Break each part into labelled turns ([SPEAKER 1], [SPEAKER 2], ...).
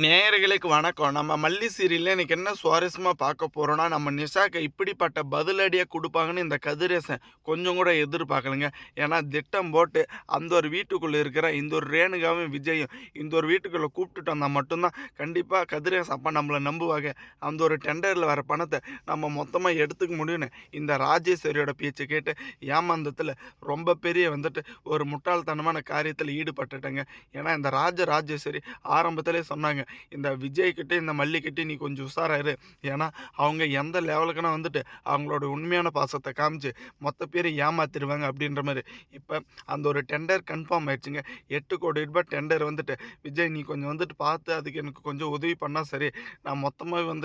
[SPEAKER 1] நேயர்களுக்கு வணக்கம். நம்ம மல்லி சீரியல்ல இன்னைக்கு என்ன சுவாரஸ்யமா பார்க்க போறோம்னா, நம்ம நிஷாக்கு இப்படிப்பட்ட பதிலடியா குடுப்பாங்கன்னு இந்த கதிரேசன் கொஞ்சம் கூட எதிர்பார்க்கலங்க. ஏன்னா திட்டம் போட்டு அந்த ஒரு வீட்டுக்குள்ள இருக்கிற இந்த ஒரு ரேணுகாவும், விஜயும் இந்த ஒரு வீட்டுக்குள்ள கூப்பிட்டுட்டு வந்தா மட்டும் தான் கண்டிப்பா கதிரேசன் அப்பா நம்மள நம்புவாங்க. அந்த ஒரு டெண்டர்ல வர பணத்த நம்ம மொத்தமா எடுத்துக்க முடியும்னு இந்த ராஜேஸ்வரியோட பேச்ச கேட்டு ஏமாந்தத்துல ரொம்ப பெரிய ஒரு முட்டாள்தனமான காரியத்துல ஈடுபட்டுட்டேங்க. ஏன்னா இந்த ராஜேஸ்வரி ஆரம்பத்திலே சொன்னாங்க. இந்த விஜய் கிட்ட இந்த மல்லி கிட்ட நீ கொஞ்சம் உஷாரா இரு. ஏன்னா அவங்க எந்த லெவலுக்குன்னா அவங்களோட உண்மையான பாசத்தை காமிச்சு மொத்த பேரையும் ஏமாத்திருவாங்க அப்படின்ற மாதிரி. இப்போ அந்த ஒரு டெண்டர் கன்ஃபார்ம் ஆயிடுச்சுங்க. 8 கோடி ரூபாய் டெண்டர் விஜய் நீ கொஞ்சம் பார்த்து அதுக்கு எனக்கு கொஞ்சம் உதவி பண்ணா சரி. நான் மொத்தமாக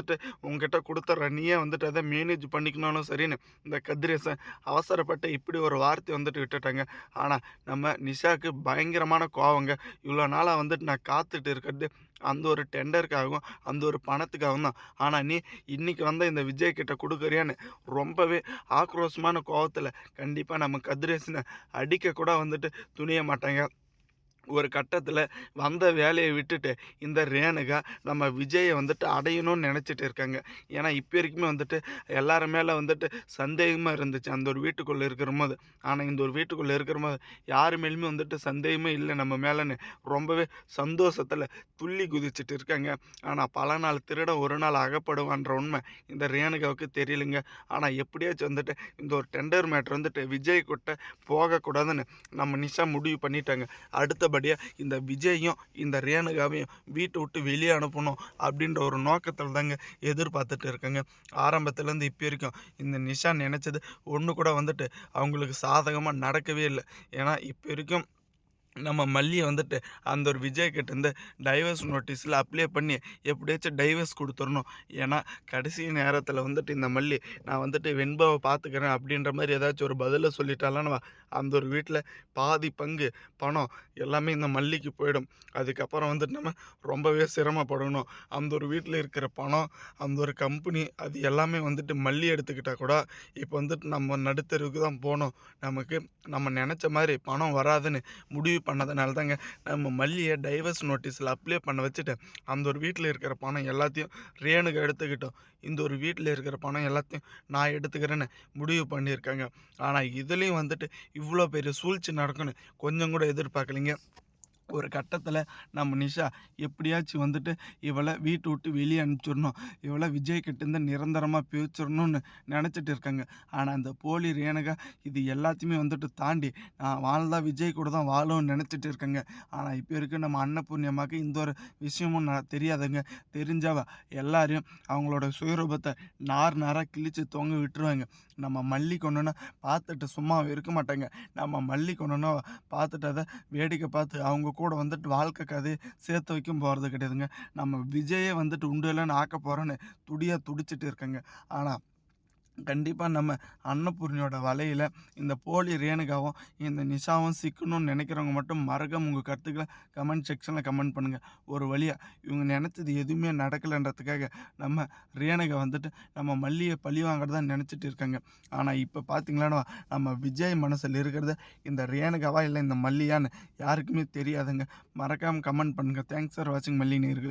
[SPEAKER 1] உங்ககிட்ட கொடுத்துட்றேன். நீயே அதை மேனேஜ் பண்ணிக்கணும்னு சரின்னு இந்த கதிரேசன் அவசரப்பட்டு இப்படி ஒரு வார்த்தை விட்டுட்டாங்க. ஆனால் நம்ம நிஷாக்கு பயங்கரமான கோவங்க. இவ்வளோ நாளாக நான் காத்துட்டு இருக்கிறது அந்த ஒரு டெண்டருக்காகவும், அந்த ஒரு பணத்துக்காகவும் தான். ஆனா நீ இன்னைக்கு இந்த விஜய் கிட்ட குடுக்குறியான்னு ரொம்பவே ஆக்ரோஷமான கோவத்துல கண்டிப்பா நம்ம கதிரேசன அடிக்க கூட துணிய மாட்டாங்க. ஒரு கட்டத்தில் வந்த வேலையை விட்டுட்டு இந்த ரேணுகா நம்ம விஜயை அடையணும்னு நினச்சிட்டு இருக்காங்க. ஏன்னா இப்போ வரைக்குமே எல்லாரு மேலே சந்தேகமாக இருந்துச்சு அந்த ஒரு வீட்டுக்குள்ளே இருக்கிறபோது. ஆனால் இந்த ஒரு வீட்டுக்குள்ளே இருக்கிறபோது யாரு மேலுமே சந்தேகமே இல்லை நம்ம மேலேன்னு ரொம்பவே சந்தோஷத்தில் துள்ளி குதிச்சுட்டு இருக்காங்க. ஆனால் பல நாள் திருட ஒரு நாள் அகப்படுவான்ற உண்மை இந்த ரேணுகாவுக்கு தெரியலைங்க. ஆனால் எப்படியாச்சும் இந்த ஒரு டெண்டர் மேட்ரு விஜய் கிட்ட போகக்கூடாதுன்னு நம்ம நிஷா முடிவு பண்ணிட்டாங்க. அடுத்தபடியாக இந்த விஜயும் இந்த ரேணுகாவையும் வீட்டை விட்டு வெளியே அனுப்பணும் அப்படின்ற ஒரு நோக்கத்தில் தாங்க எதிர்பார்த்துட்டு இருக்கேங்க. ஆரம்பத்துலேருந்து இப்போ வரைக்கும் இந்த நிஷா நினச்சது ஒன்று கூட அவங்களுக்கு சாதகமாக நடக்கவே இல்லை. ஏன்னா இப்போ வரைக்கும் நம்ம மல்லியை அந்த ஒரு விஜய் கிட்டேருந்து டைவர்ஸ் நோட்டீஸில் அப்ளை பண்ணி எப்படியாச்சும் டைவர்ஸ் கொடுத்துடணும். ஏன்னா கடைசி நேரத்தில் இந்த மல்லி நான் வெண்பாவை பார்த்துக்கிறேன் அப்படின்ற மாதிரி ஏதாச்சும் ஒரு பதிலை சொல்லிட்டாலும் அந்த ஒரு வீட்டில் பாதி பங்கு பணம் எல்லாமே இந்த மல்லிக்கு போயிடும். அதுக்கப்புறம் நம்ம ரொம்பவே சிரமப்படணும். அந்த ஒரு வீட்டில் இருக்கிற பணம், அந்த ஒரு கம்பெனி அது எல்லாமே மல்லி எடுத்துக்கிட்டால் கூட இப்போ நம்ம நடுத்தருவுக்கு தான் போகணும். நமக்கு நம்ம நினச்ச மாதிரி பணம் வராதுன்னு முடிவு பண்ணதுனால தாங்க நம்ம மல்லியை டைவர்ஸ் நோட்டீஸில் அப்ளை பண்ண வச்சுட்டு அந்த ஒரு வீட்டில் இருக்கிற பணம் எல்லாத்தையும் ரேணுகா எடுத்துக்கிட்டோம். இந்த ஒரு வீட்டில் இருக்கிற பணம் எல்லாத்தையும் நான் எடுத்துக்கிறேன்னு முடிவு பண்ணியிருக்காங்க. ஆனால் இதுலேயும் இவ்வளோ பெரிய சூழ்ச்சி நடக்குன்னு கொஞ்சம் கூட எதிர்பார்க்கலைங்க. ஒரு கட்டத்தில் நம்ம நிஷா எப்படியாச்சும் இவளை வீட்டை விட்டு வெளியே அனுப்பிச்சிடணும், இவளை விஜய் கிட்டேருந்து நிரந்தரமாக பிரிச்சிடணும்னு நினச்சிட்டு இருக்காங்க. ஆனால் அந்த போலி ரேணுகா இது எல்லாத்தையுமே தாண்டி நான் வாழ்ந்தா விஜய் கூட தான் வாழும்னு நினச்சிட்டு இருக்காங்க. ஆனால் இப்போ இருக்க நம்ம அன்னபூர்ணியமாக்கு இந்த ஒரு விஷயமும் தெரியாதுங்க. தெரிஞ்சாவா எல்லாரையும் அவங்களோட சுயரூபத்தை நாராக கிழிச்சு தொங்க விட்டுருவாங்க. நம்ம மல்லி கொண்டுன்னா பார்த்துட்டு சும்மா இருக்க மாட்டாங்க. நம்ம மல்லி கொண்டுன்னா பார்த்துட்டு அதை வேடிக்கை பார்த்து அவங்க கூட வாழ்க்கை கதையை சேர்த்து வைக்கும் போகிறது கிடையாதுங்க. நம்ம விஜயை உண்டு இல்லைன்னு ஆக்க போகிறோன்னு துடிச்சிட்டு இருக்கேங்க. ஆனால் கண்டிப்பாக நம்ம அன்னபூர்ணியோட வலையில் இந்த போலி ரேணுகாவும் இந்த நிஷாவும் சிக்கணும்னு நினைக்கிறவங்க மட்டும் மறக்காம உங்கள் கருத்துக்களை கமெண்ட் செக்ஷனில் கமெண்ட் பண்ணுங்கள். ஒரு வழியாக இவங்க நினச்சது எதுவுமே நடக்கலைன்றதுக்காக நம்ம ரேணுகா நம்ம மல்லியை பழி வாங்குறதா நினச்சிட்டு இருக்காங்க. ஆனால் இப்போ பார்த்தீங்களான்னா நம்ம விஜய் மனசில் இருக்கிறது இந்த ரேணுகாவா இல்லை இந்த மல்லியான்னு யாருக்குமே தெரியாதுங்க. மறக்காமல் கமெண்ட் பண்ணுங்கள். தேங்க்ஸ் ஃபார் வாட்சிங் மல்லி நேயர்களே.